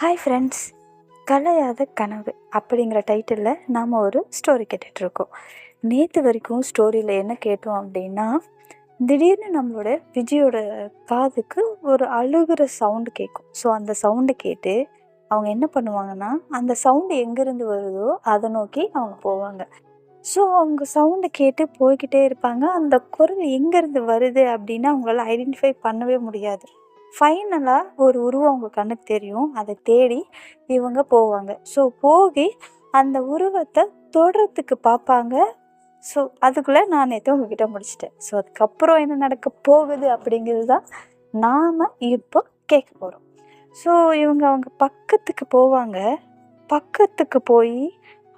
Hi friends, கலையாத கனவு அப்படிங்கிற டைட்டிலில் நாம் ஒரு ஸ்டோரி கேட்டுட்ருக்கோம். நேற்று வரைக்கும் ஸ்டோரியில் என்ன கேட்டோம் அப்படின்னா, திடீர்னு நம்மளோட விஜயோட காதுக்கு ஒரு அழுகிற சவுண்டு கேட்கும். ஸோ அந்த சவுண்டு கேட்டு அவங்க என்ன பண்ணுவாங்கன்னா, அந்த சவுண்டு எங்கேருந்து வருதோ அதை நோக்கி அவங்க போவாங்க. ஸோ அவங்க சவுண்டு கேட்டு போய்கிட்டே இருப்பாங்க. அந்த குரல் எங்கேருந்து வருது அப்படின்னு அவங்களால ஐடென்டிஃபை பண்ணவே முடியாது. ஃபைனலாக ஒரு உருவம் அவங்க கண்ணுக்கு தெரியும். அதை தேடி இவங்க போவாங்க. ஸோ போய் அந்த உருவத்தை தொடுறதுக்கு பார்ப்பாங்க. ஸோ அதுக்குள்ளே நான் நேற்று உங்ககிட்ட முடிச்சிட்டேன். ஸோ அதுக்கப்புறம் என்ன நடக்க போகுது அப்படிங்கிறது தான் நாம் இப்போ கேட்க போகிறோம். ஸோ அவங்க பக்கத்துக்கு போவாங்க. பக்கத்துக்கு போய்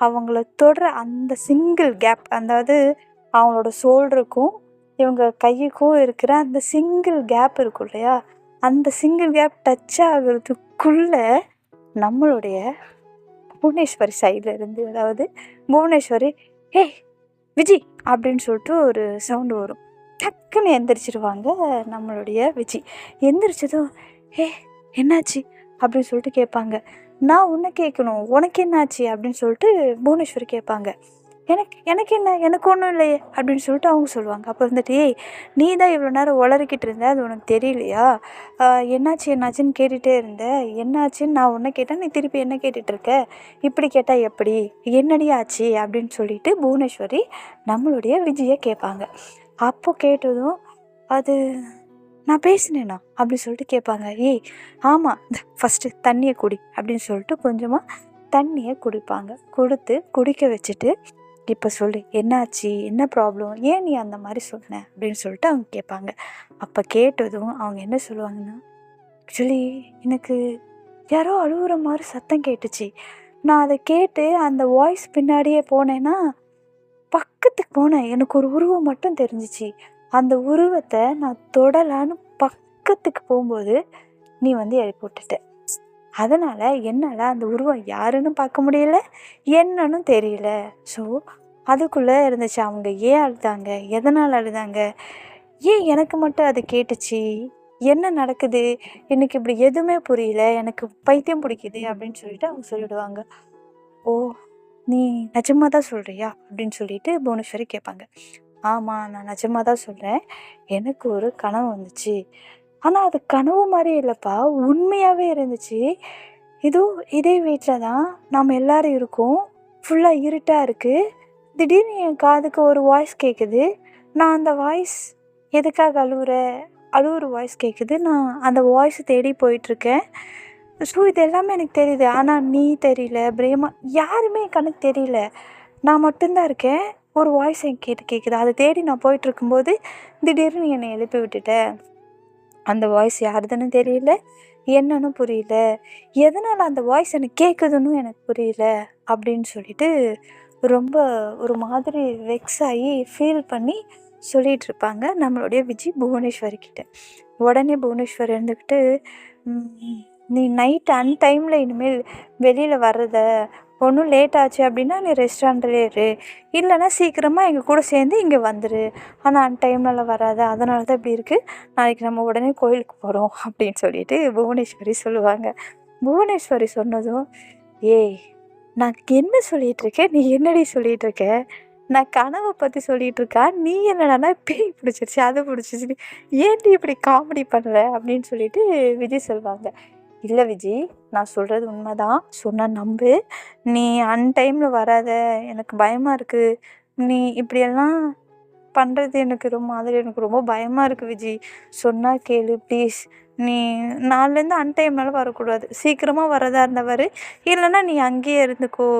அவங்கள தொடுற அந்த சிங்கிள் கேப், அதாவது அவங்களோட ஷோல்டருக்கும் இவங்க கையுக்கும் இருக்கிற அந்த சிங்கிள் கேப் இருக்கும் இல்லையா, அந்த சிங்கிள் கேப் டச் ஆகிறதுக்குள்ளே நம்மளுடைய புவனேஸ்வரி சைடில் இருந்து, அதாவது புவனேஸ்வரி ஏய் விஜி அப்படின்னு சொல்லிட்டு ஒரு சவுண்டு வரும். டக்குன்னு எந்திரிச்சிடுவாங்க நம்மளுடைய விஜி. எந்திரிச்சதும் என்னாச்சு அப்படின்னு சொல்லிட்டு கேட்பாங்க. நான் உன்னை கேட்கணும், உனக்கு என்னாச்சு அப்படின்னு சொல்லிட்டு புவனேஸ்வரி கேட்பாங்க. எனக்கு என்ன, எனக்கு ஒன்றும் இல்லையே அப்படின்னு சொல்லிட்டு அவங்க சொல்லுவாங்க. அப்போ வந்துட்டு நீ தான் இவ்வளோ நேரம் உளறிக்கிட்டு இருந்த, அது உனக்கு தெரியலையா? என்னாச்சுன்னு கேட்டுகிட்டே இருந்த, என்னாச்சுன்னு நான் உன்னை கேட்டேன், நீ திருப்பி என்ன கேட்டுட்ருக்க, இப்படி கேட்டால் எப்படி, என்னடி ஆச்சு அப்படின்னு சொல்லிட்டு புவனேஸ்வரி நம்மளுடைய விஜயை கேட்பாங்க. அப்போ கேட்டதும் அது நான் பேசினேண்ணா அப்படின்னு சொல்லிட்டு கேட்பாங்க. ஆமாம், இந்த ஃபஸ்ட்டு தண்ணியை குடி அப்படின்னு சொல்லிட்டு கொஞ்சமாக தண்ணியை குடிப்பாங்க. கொடுத்து குடிக்க வச்சுட்டு, இப்போ சொல்லு என்னாச்சு, என்ன ப்ராப்ளம், ஏன் நீ அந்த மாதிரி சொன்ன அப்படின்னு சொல்லிட்டு அவங்க கேட்பாங்க. அப்போ கேட்டதும் அவங்க என்ன சொல்லுவாங்கன்னா, ஆக்சுவலி எனக்கு யாரோ அழுகுற மாதிரி சத்தம் கேட்டுச்சு. நான் அதை கேட்டு அந்த வாய்ஸ் பின்னாடியே போனேன்னா, பக்கத்துக்கு போனேன், எனக்கு ஒரு உருவம் மட்டும் தெரிஞ்சிச்சு. அந்த உருவத்தை நான் தொடலான்னு பக்கத்துக்கு போகும்போது நீ வந்து எழுப்பி விட்டுட்ட. அதனால் என்னால் அந்த உருவம் யாருன்னு பார்க்க முடியல, என்னன்னு தெரியல. ஸோ அதுக்குள்ளே இருந்துச்சு. அவங்க ஏன் அழுதாங்க, எதனால் அழுதாங்க, ஏன் எனக்கு மட்டும் அது கேட்டுச்சு, என்ன நடக்குது, எனக்கு இப்படி எதுவுமே புரியல, எனக்கு பைத்தியம் பிடிக்குது அப்படின்னு சொல்லிட்டு அவங்க சொல்லிவிடுவாங்க. ஓ, நீ நிஜமாக தான் சொல்கிறியா அப்படின்னு சொல்லிட்டு புவனேஸ்வரி கேட்பாங்க. ஆமாம், நான் நிஜமாக தான் சொல்கிறேன். எனக்கு ஒரு கனவு வந்துச்சு. ஆனால் அது கனவு மாதிரி இல்லைப்பா, உண்மையாகவே இருந்துச்சு. இதே வீட்டில் தான் நாம் எல்லோரும் இருக்கோம். ஃபுல்லாக இருட்டாக இருக்குது. திடீர்னு என் காதுக்கு ஒரு வாய்ஸ் கேட்குது. நான் அந்த வாய்ஸ் எதுக்காக அழுவுற வாய்ஸ் கேட்குது. நான் அந்த வாய்ஸ் தேடி போயிட்டுருக்கேன். ஸோ இது எல்லாமே எனக்கு தெரியுது. ஆனால் நீ தெரியல, பிரேமா யாருமே என் கண்ணுக்கு தெரியல. நான் மட்டும்தான் இருக்கேன். ஒரு வாய்ஸ் என் கேட்குது. அதை தேடி நான் போயிட்டுருக்கும்போது திடீர்னு நீ என்னை எழுப்பி விட்டுட்ட. அந்த வாய்ஸ் யாருதுன்னு தெரியல, என்னன்னு புரியல, எதனால் அந்த வாய்ஸ் எனக்கு கேட்குதுன்னு எனக்கு புரியல அப்படின்னு சொல்லிட்டு ரொம்ப ஒரு மாதிரி வெக்ஸ் ஆகி ஃபீல் பண்ணி சொல்லிகிட்ருப்பாங்க நம்மளுடைய விஜி புவனேஸ்வரி கிட்ட. உடனே புவனேஸ்வரி இருந்துக்கிட்டு, நீ நைட் அன்டைமில் இனிமேல் வெளியில் வர்றத, ஒன்றும் லேட் ஆச்சு அப்படின்னா நீ ரெஸ்டாரண்ட்லேயே இரு, இல்லைன்னா சீக்கிரமாக எங்கள் கூட சேர்ந்து இங்கே வந்துடு, ஆனால் அன்டைம்லலாம் வராது, அதனால தான் இப்படி இருக்குது, நாளைக்கு நம்ம உடனே கோயிலுக்கு போகிறோம் அப்படின்னு சொல்லிட்டு புவனேஸ்வரி சொல்லுவாங்க. புவனேஸ்வரி சொன்னதும், நான் என்ன சொல்லிகிட்ருக்கேன், நீ என்னடி சொல்லிகிட்ருக்க, நான் கனவை பற்றி சொல்லிகிட்ருக்கா, நீ என்னடானா பேய் பிடிச்சிருச்சு, அது பிடிச்சிச்சு, ஏன்டி இப்படி காமெடி பண்ணல அப்படின்னு சொல்லிட்டு விஜய் சொல்லுவாங்க. இல்லை விஜி, நான் சொல்கிறது உண்மை தான், சொன்னால் நம்பு, நீ அன்டைமில் வராத, எனக்கு பயமாக இருக்குது, நீ இப்படியெல்லாம் பண்ணுறது எனக்கு ரொம்ப பயமாக இருக்குது விஜி, சொன்னால் கேளு ப்ளீஸ், நீ நாலுலேருந்து அன்டைம்னால வரக்கூடாது, சீக்கிரமாக வரதா இருந்தவர், இல்லைன்னா நீ அங்கேயே இருந்துக்கோ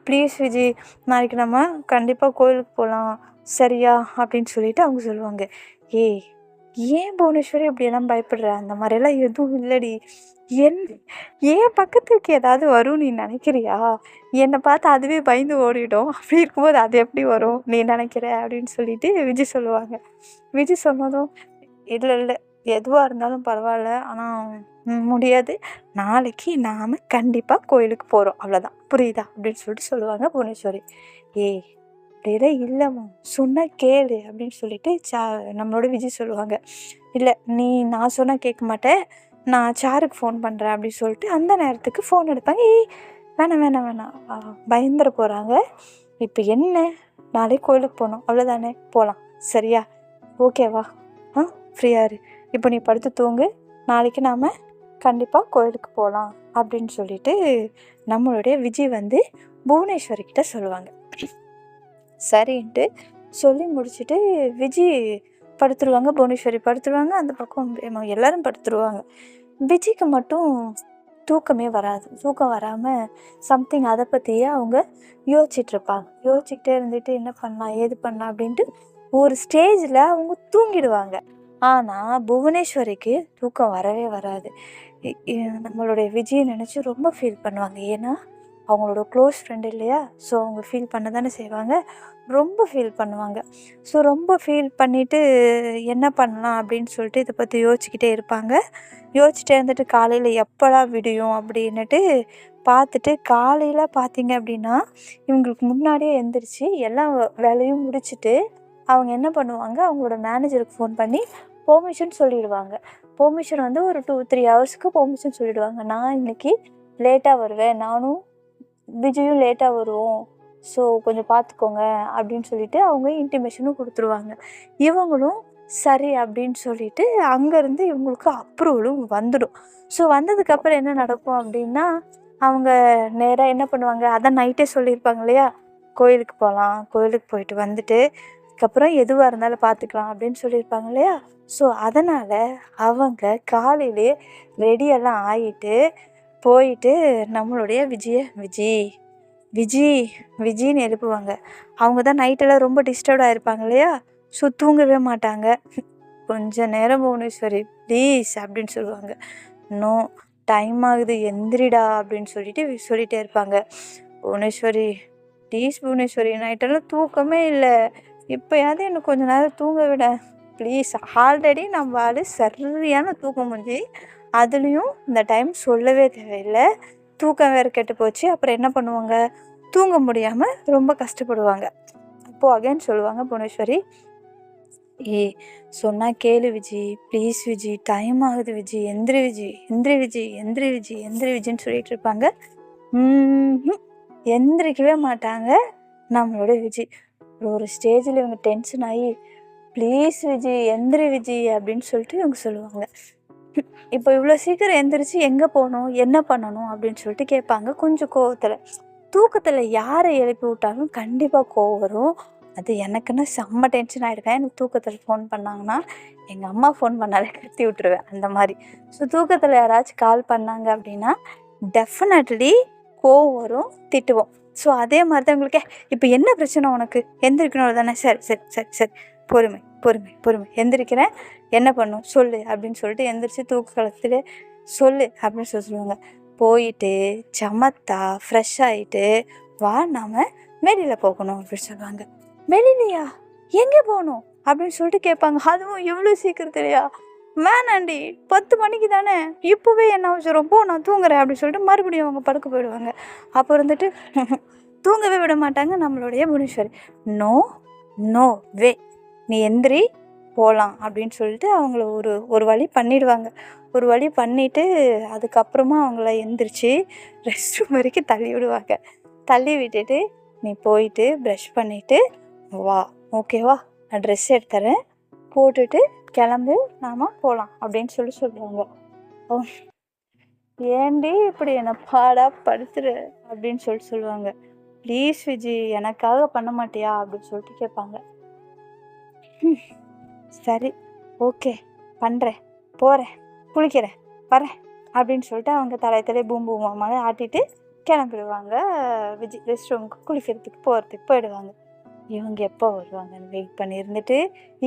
ப்ளீஸ் விஜி, நாளைக்கு நம்ம கண்டிப்பாக கோயிலுக்கு போகலாம் சரியா அப்படின்னு சொல்லிட்டு அவங்க சொல்லுவாங்க. ஏன் புவனேஸ்வரி இப்படியெல்லாம் பயப்படுற, அந்த மாதிரியெல்லாம் எதுவும் இல்லடி, ஏன் பக்கத்துக்கு ஏதாவது வரும் நீ நினைக்கிறியா, என்னை பார்த்து அதுவே பயந்து ஓடிடும், அப்படி இருக்கும்போது அது எப்படி வரும் நீ நினைக்கிற அப்படின்னு சொல்லிட்டு விஜய் சொல்லுவாங்க. விஜய் சொன்னதும், இல்லை எதுவாக இருந்தாலும் பரவாயில்ல, ஆனால் முடியாது, நாளைக்கு நாம் கண்டிப்பாக கோயிலுக்கு போகிறோம், அவ்வளோதான், புரியுதா அப்படின்னு சொல்லிட்டு சொல்லுவாங்க புவனேஸ்வரி. அப்படியே இல்லைம்மா, சொன்னால் கேளு அப்படின்னு சொல்லிட்டு நம்மளோட விஜய் சொல்லுவாங்க. இல்லை, நான் சொன்னால் கேட்க மாட்டேன், நான் சாருக்கு ஃபோன் பண்ணுறேன் அப்படின்னு சொல்லிட்டு அந்த நேரத்துக்கு ஃபோன் எடுப்பாங்க. ஏய் வேணாம் வேணாம் வேணாம் பயந்துட போகிறாங்க. இப்போ என்ன, நாளைக்கு கோயிலுக்கு போகணும் அவ்வளோதானே, போகலாம் சரியா, ஓகேவா, ஃப்ரீயாக இரு, இப்போ நீ படுத்து தூங்கு, நாளைக்கு நாம் கண்டிப்பாக கோயிலுக்கு போகலாம் அப்படின்னு சொல்லிட்டு நம்மளுடைய விஜய் வந்து புவனேஸ்வரிக்கிட்ட சொல்லுவாங்க. சரின்ட்டு சொல்லி முடிச்சுட்டு விஜய் படுத்துருவாங்க, புவனேஸ்வரி படுத்துருவாங்க, அந்த பக்கம் எல்லோரும் படுத்துருவாங்க. விஜய்க்கு மட்டும் தூக்கமே வராது. தூக்கம் வராமல் சம்திங் அதை பற்றியே அவங்க யோசிச்சுட்ருப்பாங்க. யோசிச்சுக்கிட்டே இருந்துட்டு என்ன பண்ணலாம் ஏது பண்ணலாம் அப்படின்ட்டு ஒரு ஸ்டேஜில் அவங்க தூங்கிடுவாங்க. ஆனால் புவனேஸ்வரிக்கு தூக்கம் வரவே வராது. நம்மளுடைய விஜயை நினச்சி ரொம்ப ஃபீல் பண்ணுவாங்க. ஏன்னா அவங்களோட க்ளோஸ் ஃப்ரெண்ட் இல்லையா, ஸோ அவங்க ஃபீல் பண்ண தானே செய்வாங்க. ரொம்ப ஃபீல் பண்ணுவாங்க. ஸோ ரொம்ப ஃபீல் பண்ணிவிட்டு என்ன பண்ணலாம் அப்படின்னு சொல்லிட்டு இதை பற்றி யோசிச்சுக்கிட்டே இருப்பாங்க. யோசிச்சுட்டே இருந்துட்டு காலையில் எப்படா விடியும் அப்படின்னுட்டு பார்த்துட்டு காலையில் பார்த்திங்க அப்படின்னா இவங்களுக்கு முன்னாடியே எழுந்திரிச்சு எல்லா வேலையும் முடிச்சுட்டு அவங்க என்ன பண்ணுவாங்க, அவங்களோட மேனேஜருக்கு ஃபோன் பண்ணி பெர்மிஷன் சொல்லிடுவாங்க. பெர்மிஷன் வந்து ஒரு 2-3 ஹவர்ஸ்க்கு பெர்மிஷன் சொல்லிவிடுவாங்க. நான் இன்றைக்கி லேட்டாக வருவேன், நானும் விஜயும் லேட்டாக வருவோம், ஸோ கொஞ்சம் பார்த்துக்கோங்க அப்படின்னு சொல்லிட்டு அவங்க இன்டிமேஷனும் கொடுத்துருவாங்க. இவங்களும் சரி அப்படின்னு சொல்லிட்டு அங்கேருந்து இவங்களுக்கு அப்ரூவலும் வந்துடும். ஸோ வந்ததுக்கப்புறம் என்ன நடக்கும் அப்படின்னா அவங்க நேராக என்ன பண்ணுவாங்க, அதை நைட்டே சொல்லியிருப்பாங்க இல்லையா, கோயிலுக்கு போகலாம், கோயிலுக்கு போயிட்டு வந்துட்டு அதுக்கப்புறம் எதுவாக இருந்தாலும் பார்த்துக்கலாம் அப்படின்னு சொல்லியிருப்பாங்க இல்லையா. ஸோ அதனால் அவங்க காலையிலே ரெடியெல்லாம் ஆகிட்டு போயிட்டு நம்மளுடைய விஜின்னு எழுப்புவாங்க. அவங்க தான் நைட்டெல்லாம் ரொம்ப டிஸ்டர்ப்டாக இருப்பாங்க இல்லையா, ஸோ தூங்கவே மாட்டாங்க. கொஞ்சம் நேரம் புவனேஸ்வரி ப்ளீஸ் அப்படின்னு சொல்லுவாங்க. நோ டைம் ஆகுது எந்திரிடா அப்படின்னு சொல்லிட்டே இருப்பாங்க. புவனேஸ்வரி ப்ளீஸ் புவனேஸ்வரி, நைட்டெல்லாம் தூக்கமே இல்லை, இப்போயாவது எனக்கு கொஞ்சம் நேரம் தூங்க விட ப்ளீஸ். ஆல்ரெடி நம்ம ஆள் சரியான தூக்கம் முடிஞ்சு, அதுலேயும் இந்த டைம் சொல்லவே தேவையில்லை, தூக்கம் வேறு கெட்டு போச்சு. அப்புறம் என்ன பண்ணுவாங்க, தூங்க முடியாமல் ரொம்ப கஷ்டப்படுவாங்க. அப்போது அகைன் சொல்லுவாங்க புவனேஸ்வரி, சொன்னால் கேளு விஜி, ப்ளீஸ் விஜி, டைம் ஆகுது விஜி, எந்திரி விஜி, எந்திரி விஜி, எந்திரி விஜி, எந்திரி விஜின்னு சொல்லிட்டு இருப்பாங்க. எந்திரிக்கவே மாட்டாங்க நம்மளோட விஜி. ஒரு ஸ்டேஜில் இவங்க டென்ஷன் ஆகி ப்ளீஸ் விஜி எந்திரி விஜி அப்படின்னு சொல்லிட்டு இவங்க சொல்லுவாங்க. இப்போ இவ்வளோ சீக்கிரம் எந்திரிச்சு எங்கே போகணும் என்ன பண்ணணும் அப்படின்னு சொல்லிட்டு கேட்பாங்க கொஞ்சம் கோவத்தில். தூக்கத்தில் யாரை எழுப்பி விட்டாலும் கண்டிப்பாக கோவம் வரும். அது எனக்குன்னு செம்ம டென்ஷன் ஆகிருக்கேன். எனக்கு தூக்கத்தில் ஃபோன் பண்ணாங்கன்னா எங்கள் அம்மா ஃபோன் பண்ணாலே கத்தி விட்டுருவேன் அந்த மாதிரி. ஸோ தூக்கத்தில் யாராச்சும் கால் பண்ணாங்க அப்படின்னா டெஃபினெட்லி கோவம் வரும், திட்டுவோம். ஸோ அதே மாதிரி தான் உங்களுக்கு இப்போ என்ன பிரச்சனை உனக்கு, எந்திரிக்கணும் தானே, சரி சரி சரி சரி பொறுமை பொறுமை பொறுமை எந்திரிக்கிறேன், என்ன பண்ணும் சொல்லு அப்படின்னு சொல்லிட்டு எந்திரிச்சு தூக்க கலத்தில் சொல்லு அப்படின்னு சொல்லுவாங்க. போயிட்டு சமத்தா ஃப்ரெஷ் ஆகிட்டு வா நாம் வெளியில் போகணும் அப்படின்னு சொல்லுவாங்க. வெளியிலையா, எங்கே போகணும் அப்படின்னு சொல்லிட்டு கேட்பாங்க. அதுவும் எவ்வளோ சீக்கிரத்துலையா, வேணாண்டி 10 மணிக்கு தானே, இப்போவே என்ன அவசரம், போ நான் தூங்குறேன் அப்படின்னு சொல்லிட்டு மறுபடியும் அவங்க படுக்க போயிடுவாங்க. அப்போ இருந்துட்டு தூங்கவே விட மாட்டாங்க நம்மளுடைய புவனேஸ்வரி. நோ நோ வே, நீ எந்திரி போகலாம் அப்படின்னு சொல்லிட்டு அவங்கள ஒரு வழி பண்ணிவிடுவாங்க. ஒரு வழி பண்ணிவிட்டு அதுக்கப்புறமா அவங்கள எந்திரிச்சு ரெஸ்ட் ரூம் வரைக்கும் தள்ளி விடுவாங்க. தள்ளி விட்டுட்டு நீ போயிட்டு ப்ரஷ் பண்ணிவிட்டு வா, ஓகேவா, நான் ட்ரெஸ் எடுத்துறேன், போட்டுட்டு கிளம்பு, நாம் போகலாம் அப்படின்னு சொல்லுவாங்க. ஏண்டி இப்படி என்னை பாடா படுத்துற அப்படின்னு சொல்லுவாங்க. ப்ளீஸ் விஜி எனக்காக பண்ண மாட்டியா அப்படின்னு சொல்லிட்டு கேட்பாங்க. சரி ஓகே பண்ணுறேன், போகிறேன், குளிக்கிறேன், வரேன் அப்படின்னு சொல்லிட்டு அவங்க தலையை பூம் பூமாரி ஆட்டிட்டு கிளம்பிடுவாங்க. விஜய் ரெஸ்ட் ரூமுக்கு குளிக்கிறதுக்கு போயிடுவாங்க. இவங்க எப்போ வருவாங்கன்னு வெயிட் பண்ணி இருந்துட்டு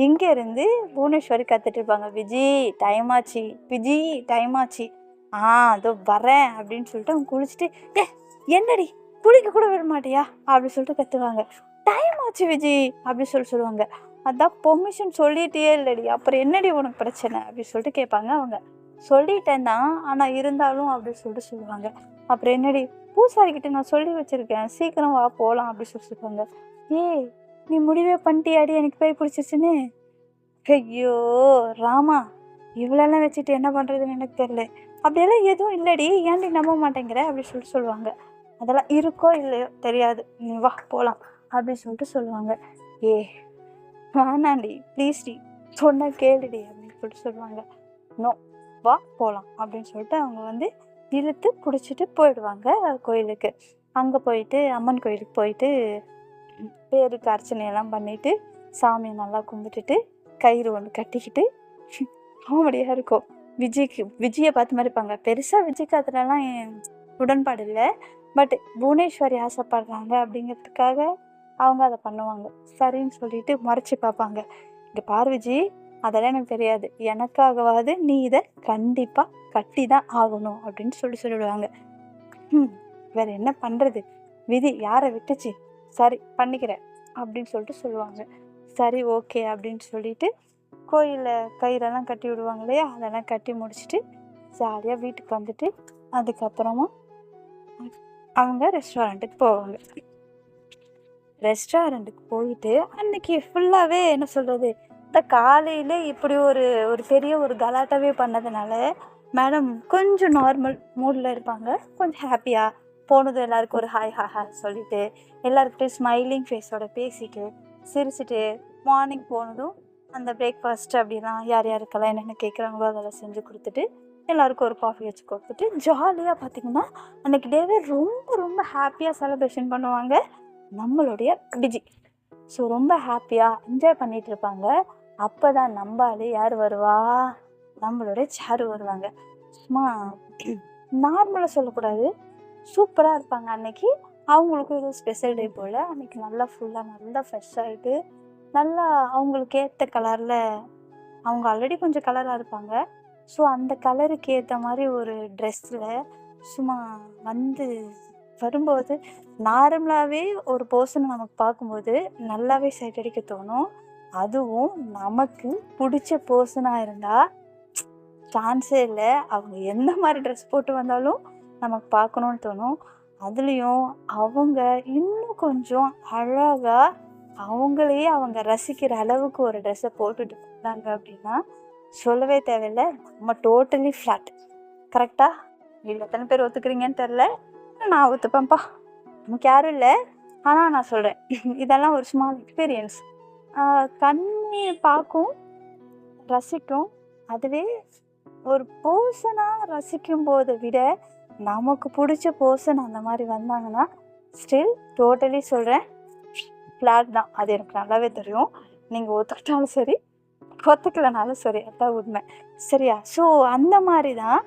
இங்கேருந்து புவனேஸ்வரி கற்றுட்டு இருப்பாங்க. விஜி டைம் ஆச்சு, விஜி டைம் ஆச்சு, அதோ வரேன் அப்படின்னு சொல்லிட்டு அவங்க குளிச்சுட்டு என்னடி குளிக்க கூட விட மாட்டியா அப்படின்னு சொல்லிட்டு கற்றுவாங்க. டைம் ஆச்சு விஜி அப்படின்னு சொல்லுவாங்க. அதான் பெர்மிஷன் சொல்லிட்டே இல்லடி, அப்புறம் என்னடி உனக்கு பிரச்சனை அப்படின்னு சொல்லிட்டு கேட்பாங்க. அவங்க சொல்லிட்டேன் தான், ஆனால் இருந்தாலும் அப்படின்னு சொல்லிட்டு சொல்லுவாங்க. அப்புறம் என்னடி, பூசாரிக்கிட்ட நான் சொல்லி வச்சுருக்கேன், சீக்கிரம் வா போகலாம் அப்படின்னு சொல்லுவாங்க. நீ முடிவே பண்ணிட்டியாடி எனக்கு போய் பிடிச்சிச்சுன்னு? ஐயோ ராமா, இவ்வளோலாம் வச்சுட்டு என்ன பண்ணுறதுன்னு எனக்கு தெரில. அப்படியெல்லாம் எதுவும் இல்லடி, ஏன்டி நம்ப மாட்டேங்கிற அப்படி சொல்லிட்டு சொல்லுவாங்க. அதெல்லாம் இருக்கோ இல்லையோ தெரியாது, நீ வா போகலாம் அப்படி சொல்லிட்டு சொல்லுவாங்க. ஏ வேணாண்டி ப்ளீஸ்டி, சொன்ன கேளுடி அப்படின்னு சொல்லிட்டு சொல்லுவாங்க. நோ, வா போகலாம் அப்படின்னு சொல்லிட்டு அவங்க வந்து இழுத்து பிடிச்சிட்டு போயிடுவாங்க கோயிலுக்கு. அங்கே போயிட்டு அம்மன் கோயிலுக்கு போயிட்டு பேருக்கு அர்ச்சனையெல்லாம் பண்ணிவிட்டு சாமியை நல்லா கும்பிட்டுட்டு கயிறு ஒன்று கட்டிக்கிட்டு காமெடியாக இருக்கும். விஜயை பார்த்து மாதிரி இருப்பாங்க. பெருசாக விஜய்க்கு அதுலலாம் உடன்பாடு இல்லை. பட் புவனேஸ்வரி ஆசைப்படுறாங்க அப்படிங்கிறதுக்காக அவங்க அதை பண்ணுவாங்க. சரின்னு சொல்லிட்டு முறைச்சி பார்ப்பாங்க. இங்கே பார் விஜி, அதெல்லாம் எனக்கு தெரியாது, எனக்காகவாது நீ இதை கண்டிப்பாக கட்டி தான் ஆகணும் அப்படின்னு சொல்லிவிடுவாங்க. வேறு என்ன பண்ணுறது, விதி யாரை விட்டுச்சு, சரி பண்ணிக்கிறேன் அப்படின்னு சொல்லிட்டு சொல்லுவாங்க. சரி ஓகே அப்படின்னு சொல்லிட்டு கோயிலில் கயிறெல்லாம் கட்டி விடுவாங்க இல்லையா, அதெல்லாம் கட்டி முடிச்சுட்டு ஜாலியாக வீட்டுக்கு வந்துட்டு அதுக்கப்புறமா அவங்க ரெஸ்டாரண்ட்டுக்கு போவாங்க. ரெஸ்டாரண்ட்டுக்கு போயிட்டு அன்றைக்கி ஃபுல்லாகவே என்ன சொல்கிறது, இந்த காலையில் இப்படி ஒரு பெரிய ஒரு கலாட்டாவே பண்ணதுனால மேடம் கொஞ்சம் நார்மல் மூடில் இருப்பாங்க. கொஞ்சம் ஹாப்பியாக போனதும் எல்லாருக்கும் ஒரு ஹாய் ஹாய் சொல்லிவிட்டு எல்லாருக்கிட்டையும் ஸ்மைலிங் ஃபேஸோட பேசிட்டு சிரிச்சுட்டு மார்னிங் போனதும் அந்த பிரேக்ஃபாஸ்ட் அப்படிலாம் யார் யாருக்கெல்லாம் என்னென்ன கேட்குறாங்களோ அதெல்லாம் செஞ்சு கொடுத்துட்டு எல்லாருக்கும் ஒரு காஃபி வச்சு கொடுத்துட்டு ஜாலியாக பார்த்திங்கன்னா அன்றைக்கி டேவே ரொம்ப ரொம்ப ஹாப்பியாக செலிப்ரேஷன் பண்ணுவாங்க நம்மளுடைய விஜி. ஸோ ரொம்ப ஹாப்பியாக என்ஜாய் பண்ணிகிட்டு இருப்பாங்க. அப்போ தான் நம்பாலே யார் வருவா, நம்மளுடைய சாரு வருவாங்க. சும்மா நார்மலாக சொல்லக்கூடாது, சூப்பராக இருப்பாங்க. அன்றைக்கி அவங்களுக்கும் ஏதோ ஸ்பெஷல் டே போல். அன்றைக்கி நல்லா ஃபுல்லாக நல்லா ஃப்ரெஷ் ஆகிட்டு நல்லா அவங்களுக்கு ஏற்ற கலரில், அவங்க ஆல்ரெடி கொஞ்சம் கலராக இருப்பாங்க, ஸோ அந்த கலருக்கு ஏற்ற மாதிரி ஒரு ட்ரெஸ்ஸில் சும்மா வந்து வரும்போது நார்மலாகவே ஒரு பர்சனை நமக்கு பார்க்கும்போது நல்லாவே சைட் அடிக்க தோணும். அதுவும் நமக்கு பிடிச்ச பர்சனாக இருந்தால் சான்ஸே இல்லை. அவங்க எந்த மாதிரி ட்ரெஸ் போட்டு வந்தாலும் நமக்கு பார்க்கணுன்னு தோணும். அதுலேயும் அவங்க இன்னும் கொஞ்சம் அழகாக அவங்களையே அவங்க ரசிக்கிற அளவுக்கு ஒரு ட்ரெஸ்ஸை போட்டுட்டு போனாங்க அப்படின்னா சொல்லவே தேவையில்லை, நம்ம டோட்டலி ஃப்ளாட். கரெக்டாக இல்லை, எத்தனை பேர் ஒத்துக்கிறீங்கன்னு தெரில, நான் ஒத்துப்பேன்ப்பா, நமக்கு யாரும் இல்லை. ஆனால் நான் சொல்கிறேன், இதெல்லாம் ஒரு ஸ்மால் எக்ஸ்பீரியன்ஸ். கண்ணி பார்க்கும், ரசிக்கும். அதுவே ஒரு பர்சனாக ரசிக்கும் போதை விட நமக்கு பிடிச்ச பர்சன் அந்த மாதிரி வந்தாங்கன்னா ஸ்டில் டோட்டலி சொல்கிறேன் ஃப்ளாட் தான். அது எனக்கு நல்லாவே தெரியும். நீங்கள் ஒத்துக்கிட்டாலும் சரி, ஒத்துக்கலனாலும் சரி, அதான் உண்மை. சரியா? ஸோ அந்த மாதிரி தான்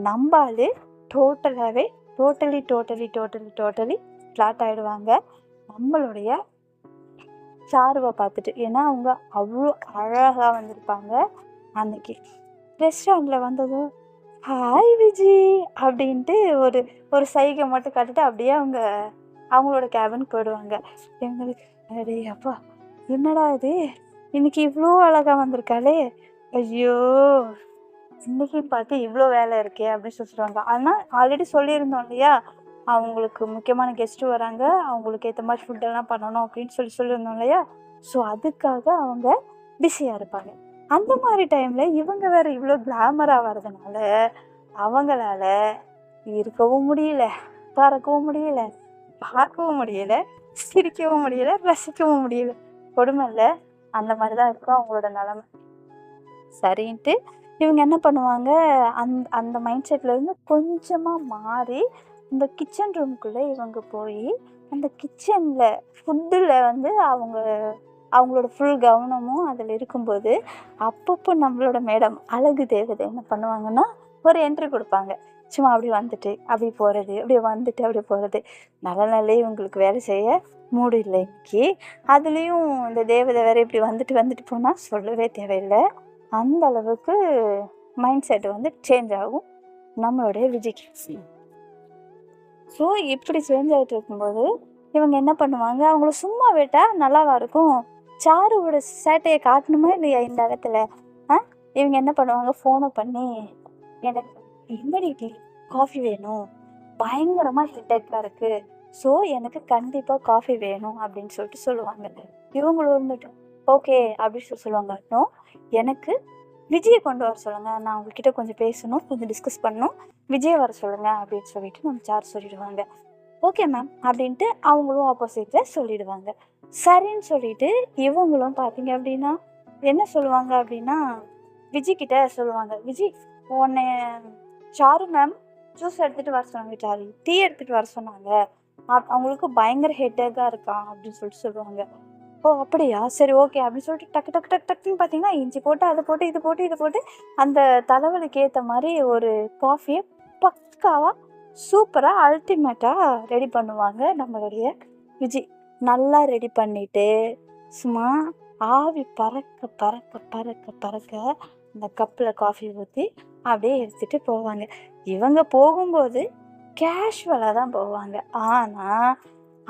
நம்பால் டோட்டலாகவே டோட்டலி ஃப்ளாட் ஆகிடுவாங்க நம்மளுடைய சாருவை பார்த்துட்டு. ஏன்னா அவங்க அவ்வளோ அழகாக வந்திருப்பாங்க. அன்னைக்கு ரெஸ்டாரண்ட்டில் வந்ததும் ஹாய் விஜி அப்படின்ட்டு ஒரு சைகை மட்டும் காட்டிட்டு அப்படியே அவங்களோட கேபின் போயிடுவாங்க. எங்களுக்கு அடே அப்பா, என்னடா இது இன்னைக்கு இவ்வளோ அழகாக வந்திருக்காளே, ஐயோ இன்றைக்கி பார்த்து இவ்வளோ வேலை இருக்கே அப்படின்னு சொல்லிடுவாங்க. ஆனால் ஆல்ரெடி சொல்லியிருந்தோம் இல்லையா, அவங்களுக்கு முக்கியமான கெஸ்ட்டு வராங்க, அவங்களுக்கு ஏற்ற மாதிரி ஃபுட்டெல்லாம் பண்ணணும் அப்படின்னு சொல்லியிருந்தோம் இல்லையா. ஸோ அதுக்காக அவங்க பிஸியாக இருப்பாங்க. அந்த மாதிரி டைமில் இவங்க வேறு இவ்வளோ கிளாமராக வர்றதுனால அவங்களால இருக்கவும் முடியல, பறக்கவும் முடியல, பார்க்கவும் முடியல, சிரிக்கவும் முடியல, ரசிக்கவும் முடியல. கொடுமை இல்லை? அந்த மாதிரி தான் இருக்கும் அவங்களோட நிலமை. சரின்ட்டு இவங்க என்ன பண்ணுவாங்க, அந்த மைண்ட் செட்லேருந்து கொஞ்சமாக மாறி இந்த கிச்சன் ரூமுக்குள்ளே இவங்க போய் அந்த கிச்சனில் ஃபுட்டில் வந்து அவங்களோட ஃபுல் கவனமும் அதில் இருக்கும்போது அப்பப்போ நம்மளோட மேடம் அழகு தேவதை என்ன பண்ணுவாங்கன்னா ஒரு என்ட்ரி கொடுப்பாங்க. சும்மா அப்படி வந்துட்டு அப்படி போகிறது, அப்படியே வந்துட்டு அப்படியே போகிறது. நல்ல இவங்களுக்கு வேலை செய்ய மூடு இல்லை இன்னைக்கு. அதுலேயும் இந்த தேவதை வேறு இப்படி வந்துட்டு போனால் சொல்லவே தேவையில்லை. அந்த அளவுக்கு மைண்ட் செட் வந்து சேஞ்ச் ஆகும் நம்மளுடைய விஜய்க்கு. ஸோ இப்படி சேஞ்ச் ஆகிட்டு இருக்கும்போது இவங்க என்ன பண்ணுவாங்க, அவங்கள சும்மா விட்டால் நல்லாவா இருக்கும், சாருவோட சேட்டையை காட்டணுமா இல்லையா இந்த இடத்துல. இவங்க என்ன பண்ணுவாங்க, ஃபோனை பண்ணி எனக்கு இம்மீடியட்லி காஃபி வேணும், பயங்கரமாக ஹெட்டேக்காக இருக்குது, ஸோ எனக்கு கண்டிப்பாக காஃபி வேணும் அப்படின்னு சொல்லிட்டு சொல்லுவாங்க. இவங்களும் இருந்துட்டு ஓகே அப்படின்னு சொல்லுவாங்க. இன்னும் எனக்கு விஜயை கொண்டு வர சொல்லுங்கள், நான் உங்ககிட்ட கொஞ்சம் பேசணும், கொஞ்சம் டிஸ்கஸ் பண்ணணும், விஜயை வர சொல்லுங்கள் அப்படின்னு சொல்லிட்டு நம்ம சார் சொல்லிடுவாங்க. ஓகே மேம் அப்படின்ட்டு அவங்களும் ஆப்போசிட்டில் சொல்லிடுவாங்க. சரின்னு சொல்லிட்டு இவங்களும் பார்த்தீங்க அப்படின்னா என்ன சொல்லுவாங்க அப்படின்னா விஜய்கிட்ட சொல்லுவாங்க, விஜய் உன்னை சாரு மேம் ஜூஸ் எடுத்துகிட்டு வர சொன்னாங்க, சாரி டீ எடுத்துகிட்டு வர சொன்னாங்க, அவங்களுக்கு பயங்கர ஹெட்டேக்காக இருக்கான் அப்படின்னு சொல்லிட்டு சொல்லுவாங்க. ஓ அப்படியா, சரி ஓகே அப்படின்னு சொல்லிட்டு டக்கு டக்கு டக்கு டக்குன்னு பார்த்தீங்கன்னா இஞ்சி போட்டு அதை போட்டு இது போட்டு இது போட்டு அந்த தலைவலிக்கு ஏற்ற மாதிரி ஒரு காஃபியை பக்காவாக சூப்பராக அல்டிமேட்டாக ரெடி பண்ணுவாங்க நம்மளுடைய விஜய். நல்லா ரெடி பண்ணிவிட்டு சும்மா ஆவி பறக்க பறக்க பறக்க பறக்க அந்த கப்பில் காஃபி ஊற்றி அப்படியே எடுத்துகிட்டு போவாங்க. இவங்க போகும்போது கேஷுவலாக தான் போவாங்க. ஆனால்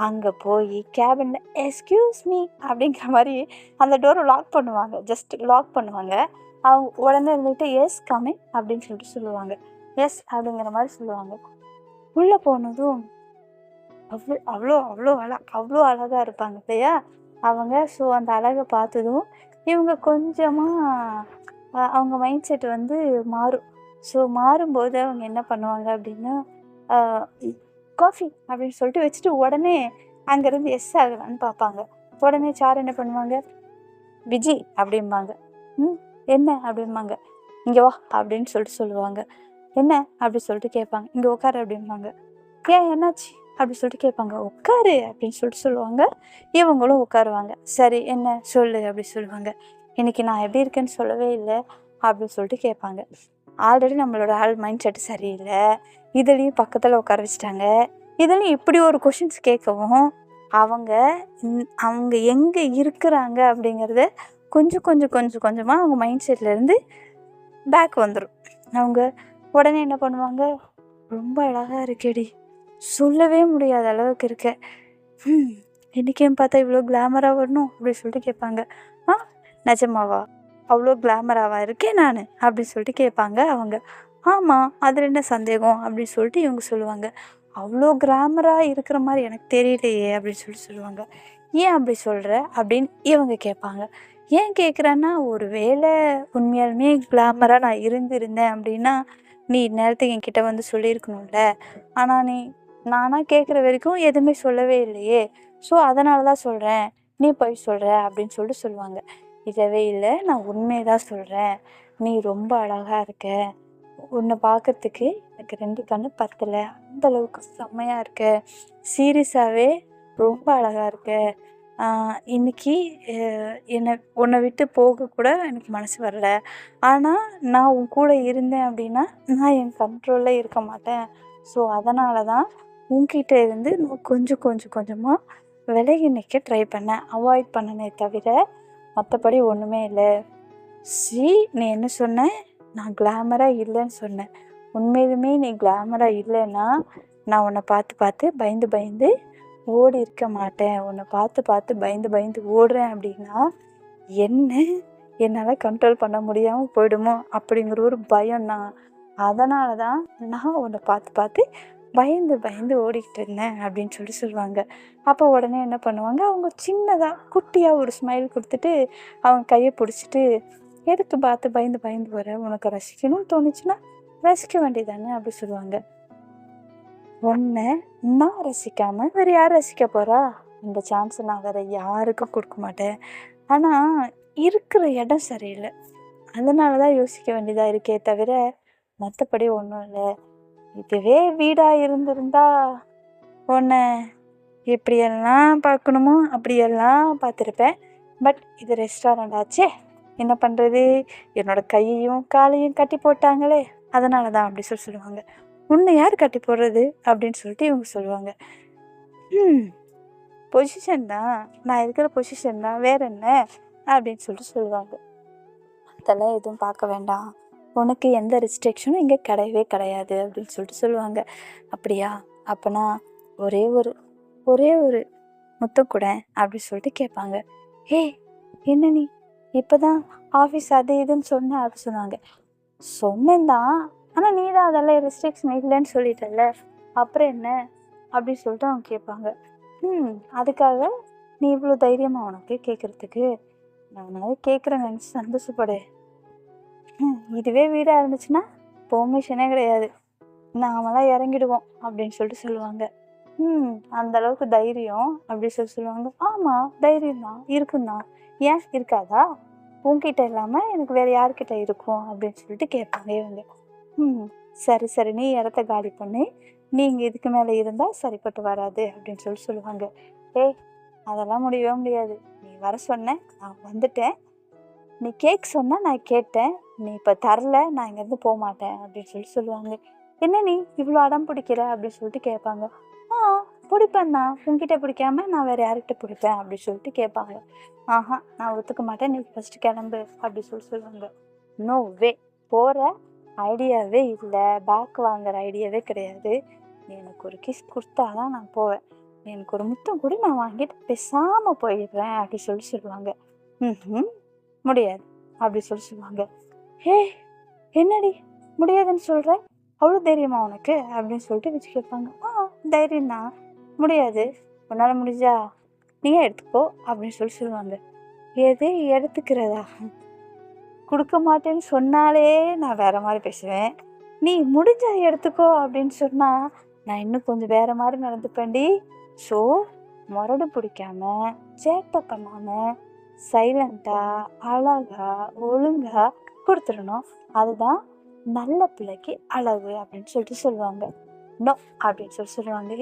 அங்கே போய் கேபினில் எஸ்கியூஸ் மீ அப்படிங்கிற மாதிரி அந்த டோரை லாக் பண்ணுவாங்க. ஜஸ்ட் லாக் பண்ணுவாங்க. அவங்க உடனே இருந்துட்டு எஸ் கமிங் அப்படின்னு சொல்லிட்டு சொல்லுவாங்க. எஸ் அப்படிங்கிற மாதிரி சொல்லுவாங்க. உள்ளே போனதும் அவ்வளோ அவ்வளோ அவ்வளோ அவ்வளோ அழகாக இருப்பாங்க இல்லையா அவங்க. ஸோ அந்த அழகை பார்த்ததும் இவங்க கொஞ்சமாக அவங்க மைண்ட் செட் வந்து மாறும். ஸோ மாறும்போது அவங்க என்ன பண்ணுவாங்க அப்படின்னா காஃபி அப்படின்னு சொல்லிட்டு வச்சுட்டு உடனே அங்கேருந்து எஸ் ஆகலான்னு பார்ப்பாங்க. உடனே சார் என்ன பண்ணுவாங்க, விஜி அப்படிம்பாங்க. என்ன அப்படிம்பாங்க. இங்கே வா அப்படின்னு சொல்லிட்டு சொல்லுவாங்க. என்ன அப்படி சொல்லிட்டு கேட்பாங்க. இங்கே உட்காரு அப்படிம்பாங்க. ஏன் என்னாச்சு அப்படி சொல்லிட்டு கேட்பாங்க. உட்காரு அப்படின்னு சொல்லிட்டு சொல்லுவாங்க. இவங்களும் உட்காருவாங்க. சரி என்ன சொல்லு அப்படி சொல்லுவாங்க. இன்னைக்கு நான் எப்படி இருக்கேன்னு சொல்லவே இல்லை அப்படின்னு சொல்லிட்டு கேட்பாங்க. ஆல்ரெடி நம்மளோட மைண்ட் செட் சரியில்லை, இதுலேயும் பக்கத்தில் உட்கார வச்சுட்டாங்க, இதுலேயும் இப்படி ஒரு கொஷின்ஸ் கேட்கவும் அவங்க எங்கே இருக்கிறாங்க அப்படிங்கிறத கொஞ்சம் கொஞ்சம் கொஞ்சம் கொஞ்சமாக அவங்க மைண்ட் செட்லேருந்து பேக் வந்துடும். அவங்க உடனே என்ன பண்ணுவாங்க, ரொம்ப அழகாக இருக்கேடி, சொல்லவே முடியாத அளவுக்கு இருக்க, இன்றைக்கேன்னு பார்த்தா இவ்வளோ கிளாமராக வரணும் அப்படின்னு சொல்லிட்டு கேட்பாங்க. நிஜமாவா, அவ்வளோ கிளாமராவாக இருக்கேன் நான் அப்படின்னு சொல்லிட்டு கேட்பாங்க அவங்க. ஆமாம், அதில் என்ன சந்தேகம் அப்படின்னு சொல்லிட்டு இவங்க சொல்லுவாங்க. அவ்வளோ கிளாமராக இருக்கிற மாதிரி எனக்கு தெரியலையே அப்படின்னு சொல்லிட்டு சொல்லுவாங்க. ஏன் அப்படி சொல்கிற அப்படின்னு இவங்க கேட்பாங்க. ஏன் கேட்குறேன்னா, ஒரு வேளை உண்மையாலுமே கிளாமராக நான் இருந்திருந்தேன் அப்படின்னா நீ நேரத்துக்கு என்கிட்ட வந்து சொல்லியிருக்கணும்ல, ஆனால் நானாக கேட்குற வரைக்கும் எதுவுமே சொல்லவே இல்லையே, ஸோ அதனால தான் சொல்கிறேன், நீ போய் சொல்கிற அப்படின்னு சொல்லிட்டு சொல்லுவாங்க. இல்லவே இல்லை, நான் உண்மையை தான் சொல்கிறேன், நீ ரொம்ப அழகாக இருக்க, உன்னை பார்க்கறதுக்கு எனக்கு 2 கண்ணு பத்தலை, அந்தளவுக்கு செம்மையாக இருக்க, சீரியஸாகவே ரொம்ப அழகாக இருக்க, இன்றைக்கி உன்னை விட்டு போக கூட எனக்கு மனசு வரல, ஆனால் நான் உன் கூட இருந்தேன் அப்படின்னா நான் என் கண்ட்ரோலில் இருக்க மாட்டேன், ஸோ அதனால தான் உன்கிட்ட இருந்து நான் கொஞ்சம் கொஞ்சம் கொஞ்சமாக விலகி நிற்க ட்ரை பண்ணேன், அவாய்ட் பண்ணனே தவிர மற்றபடி ஒன்றுமே இல்லை. நீ என்ன சொன்ன, நான் கிளாமராக இல்லைன்னு சொன்னேன், உண்மையிலுமே நீ கிளாமராக இல்லைன்னா நான் உன்னை பார்த்து பார்த்து பயந்து பயந்து ஓடி இருக்க மாட்டேன், உன்னை பார்த்து பார்த்து பயந்து பயந்து ஓடுறேன் அப்படின்னா என்னால் கண்ட்ரோல் பண்ண முடியாமல் போயிடுமோ அப்படிங்கிற ஒரு பயம்தான், அதனால தான் நான் உன்னை பார்த்து பார்த்து பயந்து பயந்து ஓடிக்கிட்டு இருந்தேன் அப்படின்னு சொல்லிட்டு சொல்லுவாங்க. அப்போ உடனே என்ன பண்ணுவாங்க, அவங்க சின்னதாக குட்டியாக ஒரு ஸ்மைல் கொடுத்துட்டு அவங்க கையை பிடிச்சிட்டு, எதுக்கு பார்த்து பயந்து பயந்து வர, உனக்கு ரசிக்கணும்னு தோணுச்சுன்னா ரசிக்க வேண்டியதானே அப்படி சொல்லுவாங்க. உன்னை நான் ரசிக்காமல் வேறு யார் ரசிக்க போகிறா, இந்த சான்ஸை நான் வேறு யாருக்கும் கொடுக்க மாட்டேன், ஆனால் இருக்கிற இடம் சரியில்லை, அதனால தான் யோசிக்க வேண்டியதாக இருக்கே தவிர மற்றபடி ஒன்றும் இல்லை. இதுவே வீடாக இருந்திருந்தா உன்னை எப்படியெல்லாம் பார்க்கணுமோ அப்படியெல்லாம் பார்த்துருப்பேன், பட் இது ரெஸ்டாரண்ட் ஆச்சே, என்ன பண்ணுறது, என்னோடய கையையும் காலையும் கட்டி போட்டாங்களே, அதனால தான் அப்படி சொல்லுவாங்க. உன்னை யார் கட்டி போடுறது அப்படின்னு சொல்லிட்டு இவங்க சொல்லுவாங்க. பொசிஷன் தான், நான் இருக்கிற பொசிஷன் தான், வேற என்ன அப்படின்னு சொல்லிட்டு சொல்லுவாங்க. அதெல்லாம் எதுவும் பார்க்க வேண்டாம், உனக்கு எந்த ரெஸ்ட்ரிக்ஷனும் இங்கே கிடையவே கிடையாது அப்படின்னு சொல்லிட்டு சொல்லுவாங்க. அப்படியா, அப்போனா ஒரே ஒரு முத்தம் கூட அப்படி சொல்லிட்டு கேட்பாங்க. என்ன நீ இப்போ தான் ஆஃபீஸ் அது இதுன்னு சொன்ன அப்படி சொன்னாங்க. சொன்னேன் தான், ஆனால் நீ தான் அதெல்லாம் ரெஸ்ட்ரிக்ஷன் இல்லைன்னு சொல்லிட்டல, அப்புறம் என்ன அப்படின்னு சொல்லிட்டு அவங்க கேட்பாங்க. அதுக்காக நீ இவ்வளோ தைரியமாக உனக்கு கேட்குறதுக்கு, நான் கேட்குறேன் நினச்சி சந்தோஷப்படு, இதுவே வீடாக இருந்துச்சுன்னா பெர்மிஷனே கிடையாது, நாமெல்லாம் இறங்கிடுவோம் அப்படின்னு சொல்லிட்டு சொல்லுவாங்க. அந்த அளவுக்கு தைரியம் அப்படி சொல்லுவாங்க. ஆமாம், தைரியம் தான் இருக்குந்தான். ஏன் இருக்காதா? உன்கிட்ட இல்லாமல் எனக்கு வேறு யார்கிட்ட இருக்கும் அப்படின்னு சொல்லிட்டு கேட்பாங்க இவங்க. சரி சரி, நீ இடத்த காலி பண்ணி நீங்கள் இதுக்கு மேலே இருந்தால் சரிப்பட்டு வராது அப்படின்னு சொல்லுவாங்க. ஏய், அதெல்லாம் முடியவே முடியாது. நீ வர சொன்ன, நான் வந்துட்டேன். நீ கேக் சொன்னால் நான் கேட்டேன். நீ இப்போ தரல, நான் இங்கேருந்து போக மாட்டேன் அப்படின்னு சொல்லுவாங்க. என்ன நீ இவ்வளோ அடம் பிடிக்கிற அப்படின்னு சொல்லிட்டு கேட்பாங்க. பிடிப்பேன் தான், உங்ககிட்ட பிடிக்காம நான் வேறு யார்கிட்ட பிடிப்பேன் அப்படி சொல்லிட்டு கேட்பாங்க. நான் ஒத்துக்க மாட்டேன், நீ ஃபஸ்ட்டு கிளம்பு அப்படி சொல்லுவாங்க. நோ வே, போகிற ஐடியாவே இல்லை, பேக் வாங்குற ஐடியாவே கிடையாது. நீ எனக்கு ஒரு கிஸ் கொடுத்தாதான் நான் போவேன். நீ எனக்கு ஒரு முத்தம் கூட நான் வாங்கிட்டு பேசாமல் போயிடுறேன் அப்படி சொல்லுவாங்க. முடியாது அப்படி சொல்லுவாங்க. என்னடி முடியாதுன்னு சொல்கிறேன், அவ்வளோ தைரியமா உனக்கு அப்படின்னு சொல்லிட்டு வச்சு கேட்பாங்க. தைரியம் தான், முடியாது, உன்னால் முடிஞ்சா நீயே எடுத்துக்கோ அப்படின்னு சொல்லுவாங்க. எது எடுத்துக்கிறதா? கொடுக்க மாட்டேன்னு சொன்னாலே நான் வேறு மாதிரி பேசுவேன். நீ முடிஞ்சா எடுத்துக்கோ அப்படின்னு சொன்னால் நான் இன்னும் கொஞ்சம் வேறு மாதிரி நடந்துப்பேன்டி. ஸோ முரடு பிடிக்காம, சேட்டை பண்ணாமல், சைலண்ட்டாக, அழகாக, ஒழுங்காக கொடுத்துடணும். அதுதான் நல்ல பிள்ளைக்கு அழகு அப்படின்னு சொல்லிட்டு சொல்லுவாங்க. நோ அப்படின்னு சொல்லுவாங்க.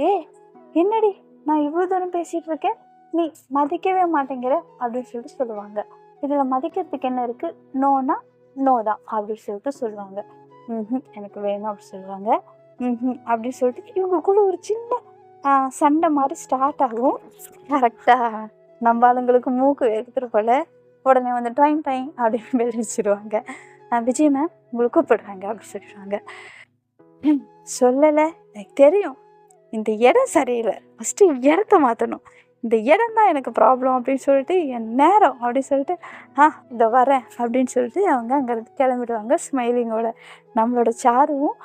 என்னடி நான் இவ்வளோ தூரம் பேசிகிட்டு இருக்கேன், நீ மதிக்கவே மாட்டேங்கிற அப்படின்னு சொல்லிட்டு சொல்லுவாங்க. இதில் மதிக்கிறதுக்கு என்ன இருக்குது? நோனா நோ தான் அப்படின்னு சொல்லுவாங்க. எனக்கு வேணும் அப்படி சொல்லுவாங்க. அப்படின்னு சொல்லிட்டு இவங்களுக்குள்ள ஒரு சின்ன சண்டை மாதிரி ஸ்டார்ட் ஆகும். கரெக்டாக நம்ம ஆளுங்களுக்கு மூக்கு எடுத்துகிட்டு போல உடனே வந்து டைம் அப்படின்னு வெளிச்சிடுவாங்க. விஜய் மேம் உங்களுக்கு கூப்பிடுறாங்க அப்படி சொல்லிடுவாங்க. சொல்லலை, எனக்கு தெரியும், இந்த இடம் சரியில்லை, ஃபஸ்ட்டு இடத்த மாற்றணும், இந்த இடம் தான் எனக்கு ப்ராப்ளம் அப்படின்னு சொல்லிட்டு என் நேரம் அப்படின்னு சொல்லிட்டு இதை வரேன் அப்படின்னு சொல்லிட்டு அவங்க அங்கேருந்து கிளம்பிடுவாங்க ஸ்மைலிங்கோட. நம்மளோட சாருவும்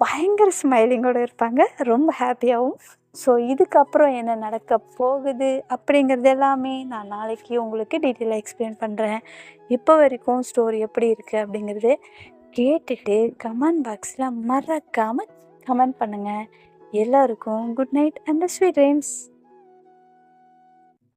பயங்கர ஸ்மைலிங்கோடு இருப்பாங்க, ரொம்ப ஹாப்பியாகவும். ஸோ இதுக்கப்புறம் என்ன நடக்க போகுது அப்படிங்கிறது எல்லாமே நான் நாளைக்கு உங்களுக்கு டீட்டெயிலாக எக்ஸ்பிளைன் பண்ணுறேன். இப்போ வரைக்கும் ஸ்டோரி எப்படி இருக்குது அப்படிங்கிறது கேட்டுட்டு கமெண்ட் பாக்ஸில் மறக்காமல் கமெண்ட் பண்ணுங்கள். எல்லாருக்கும் good night and sweet dreams.